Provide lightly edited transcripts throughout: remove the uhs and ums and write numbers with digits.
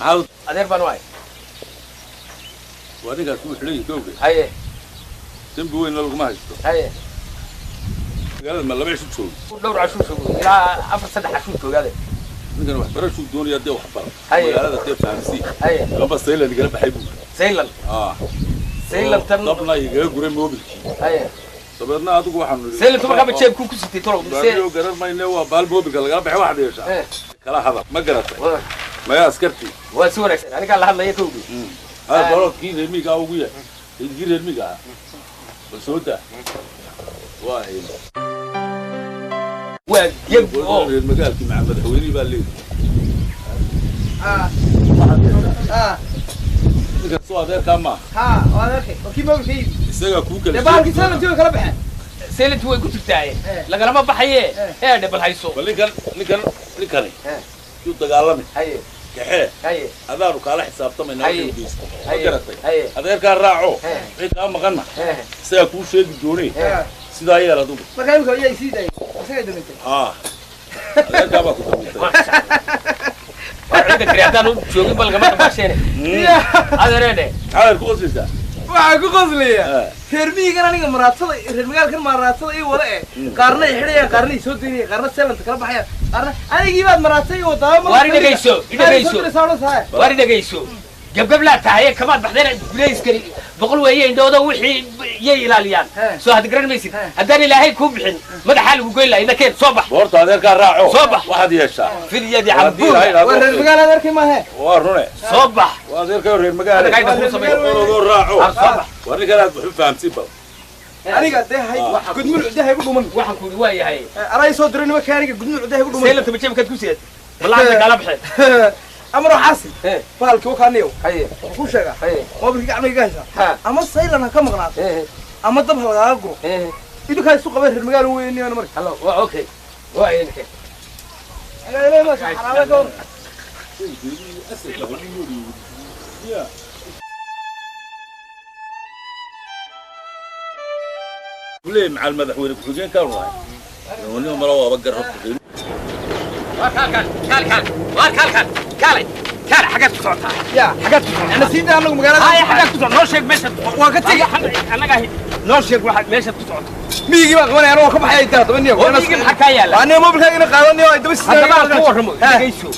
عاوز adeer baan waay واديك اسمه حلي توقي haye تنبي وين لو ما هيستو haye قال ما لا بيش تشوف dhowr cashuur soo ilaa 4 cashuur joogaade ninkan wax barasho doonaya dee wax baro haye magaalada dee fahamsi haye laba saylan igala baxay buu saylan saylan tan dabna igaga guray mobilkii haye dabeedna adigu waxaan niri saylan tuma qaba jeebku ku sitay tolo mise garan mayne waa baal mobilka laga baxay wax dheesha kala hada ma garatay ma yaa askarti waa si wanaagsan aniga la hadlaya kowgi doladkii reemiga ugu yahay idgii reemiga basooda waa geb oo reer magaalkii maxamed xaweyni baa leeyahay ninka soo adeerka ma adeerkay oo kii moogay isaga ku kala baalki saylantii way kala baxeen saylantii way ku jirtaaye lagalama baxaye dhibal hayso ninkan yu dagaalamay haye kaxee adaanu kala xisaabtamayna wixii ma garatay adeerka raaco wixii ka maqana isaga ku sheegi doonay sidaa yeel adigu markaa imika ayay sii day isaga damantay adeerka baa ku damantay cida kariyaadaan u joogin bal gama dhamasheene adeerede adeer ku qoslaysaa waxaa ku qoslaya reer miyigan aniga maraadsada reer magaalkan maraadsada ii wada qaarna ay xidhayaan qaarna ay soo daynayaan qaarna seelanta kala baxayaan qaarna anigii baad maraadsay oo daama waari dhagayso gabgab laa tahay kamaad baxdeen gulayskani boqol weeye indhooda wixii yay ilaaliyaan soo had garan maysid haddaan ilaahay kuu bixin madaxaa lagu goyn lahaa inakeen soo bax boorta adeerkaa raaco soo bax waxaad yeeshaa filyadii cambuur waa reer magaal adeerkii maahe waa rune soo bax waa adeerkaa reer magaal raaco waa ninkanaad wuxuu fahamsiin bal aniga dehay gudmul dehay ku dhuman waxaan ku waa yahay aray soo diray nima kaaniga gudmul dehay ku dhuman seelanta bajeebkaad ku siyaad wallahi kala baxay amro xasin baalkii oo kaaniyo haye ku sheega haye mobilkii gacmiga haysa ama saylan ka maqnaad ama dab halgaa guro idinka isu qabay reer magaal weyn iyo mar hallo waa okay waa inka ala ma xalaalo ko ليه مع المدحوين بحوجين كانوا راي ونيوم مروا بقر ربطين كان حاجات تصعدها يا حاجات انا سيدي انا مقالات هاي حاجات تصعد نور شيك ماشي وقتي انا قاعد نور شيك واحد ماشي تصعد ميجي بقى وانا اروح كم حي انت طبني انا ميجي حكايه انا مو بالحق انا قادني وايد بس هذا ما تورمو دغيسو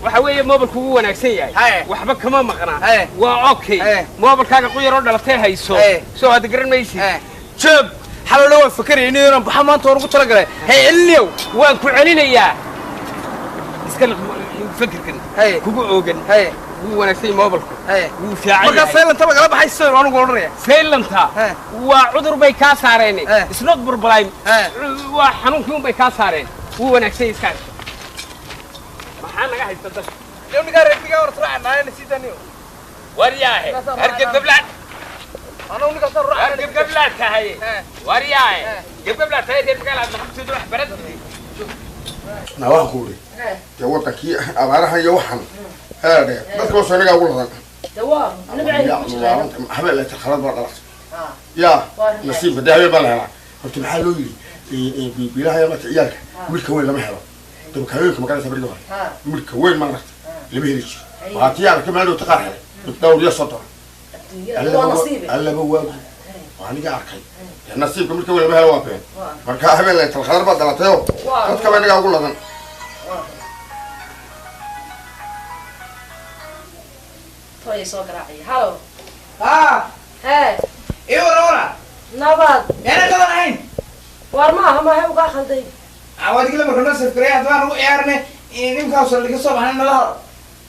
waxa weeye mobilku uu wanaagsan yahay waxba kama maqnaa waa okay mobilkaaga qoyar oo dhalatay hayso soo had garan maysid joog xalalo waa fakarayeen inaan baxa maanta ugu tala galay hay cilniyow waan ku celinayaa iska fakirkan kugu oogan wuu wanaagsan mobilku wuu fiican marka saylanta kala baxayso aan ugu oranaya saylanta waa cudur bay ka saareen isnod burbalayn waa xanuunkii bay ka saareen wuu wanaagsan iska أنا قاعد أستدرس. اليوم نقارن فيها ورطلع معايا نسيت أنيو. ورياه. أركب قبلات. أنا ونقص الرعاة. أركب قبلات هاي. ورياه. جب قبلات هاي تبقى على نحط تروح برد. نواه كوري. جوابك كي أبارها يوحنا. هذا بس كل سنة أقول لك. دوار. أنا بعيد. يا حبل لا تخلط برا يا نسيب ده هي بالها. قلت محلو لي. بيلاها يا مت عيالك. ملك وين لما حلو. طب كهيك ما كان سبريدو ملك وين ما رحت اللي بيهلش وهاتيار كمان لو تقرح الدور يا سطر الا بواب وانا قاعد النصيب ملك وين ما هو بين marka habeen la talkhar baad dhalatay dadka baan iga ugu ladan toy soo garaaci halo hey iyo wara nabad yana qaban ahayn war ma aha ma hay uga khalday عواد كلام رنا سفرية أدوار هو يارني إنهم كاوسر اللي كسب حنا لها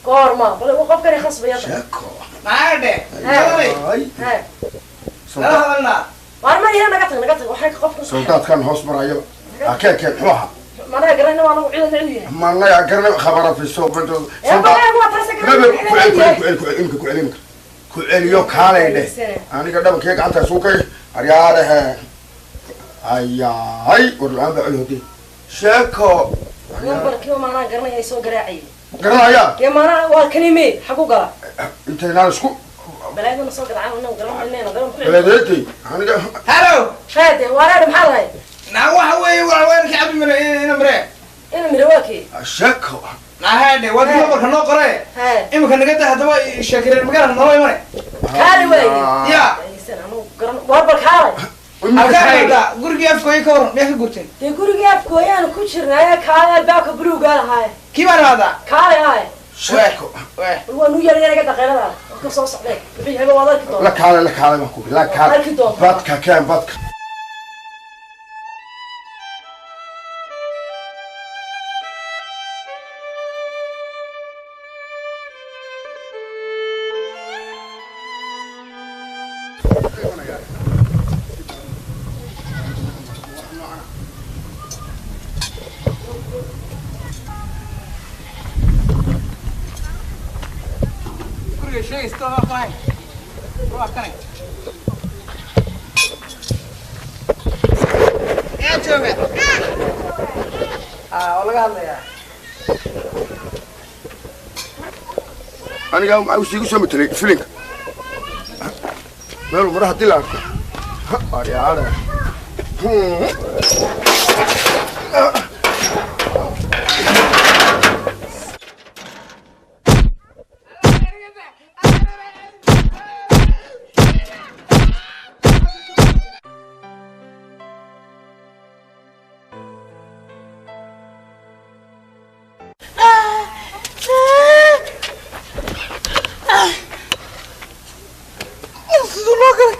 كورما بل وقف كري خص بيا شكو ما عادة هاي لا هذا لا وارما يا نقطة وحنا قف سلطات كان هوس مرايو أكيد روحها ما أنا قرينا وأنا وعيد العليا ما الله يقرن خبره في السوق أنت سلطات كل كالي ده أنا قدام كيك أنت سوقي أرياره هاي والله بعده دي شكو نمبر كيو ما أنا قرنا يسوق راعي قرنا يا كيو ما أنا والكلمة حقوقها أنت ناس كو بلادنا نسوق العام ونقرنا مننا قرنا بلادتي أنا هلو فادي وأنا محل هاي نعم هو وين كعب من هنا مرة إنا مرواكي شكو هذا وادي لما كنا قرأ إما كنا قد هذا شاكرين مقالة ما هو يمنع كاري وين يا واربك هاي هذا قرقي أفكوي كورن ليه قرتين يقولوا يا أفكوي أنا كشرنا يا كاري الباك برو قال هاي كيف أنا هذا كاري هاي شاكو هو نو يلا يلا قد غيره كيف صوص عليك بيجي هذا وضعك دون لك على ما كوبي لك على باتك كان باتك شيء استوى فاين روح كني يا جوجل والله قال يا أنا قام عاوز يقول سمت لي فيلينج ما له مرة هتلا يا عارف الله